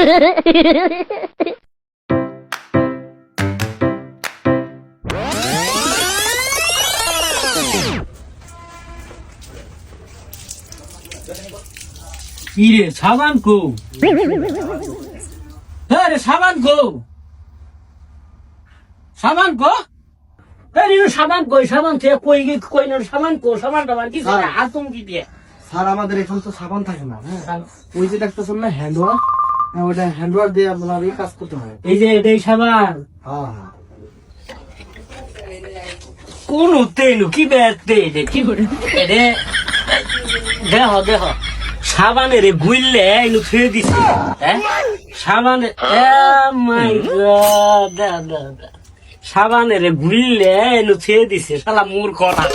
ইরে সাবান কো, হ্যাঁ রে সাবান কো, সাবান কো, সাবান কই, সাবান থেকে কই কই না সাবান কো, সাবান টাবান কি আতম কি দিয়ে। স্যার আমাদের এখন তো সাবান থাকে না, হ্যাঁ ওই যে দেখতেছেন না হ্যান্ড ওয়াশ, ওটা হ্যান্ড ওয়াশ দিয়ে আপনার এই কাজ করতে হয়। এই যে এটাই সাবান হ্যাঁ কোন তেলু কি বেতে কি করে এরে দেহ দেহ সাবানের গুইলে এনু ছুঁয়ে দিছে, হ্যাঁ সাবানের মাই গড সাবানের গুইলে এনু ছুঁয়ে দিছে শালা মূর্খ না।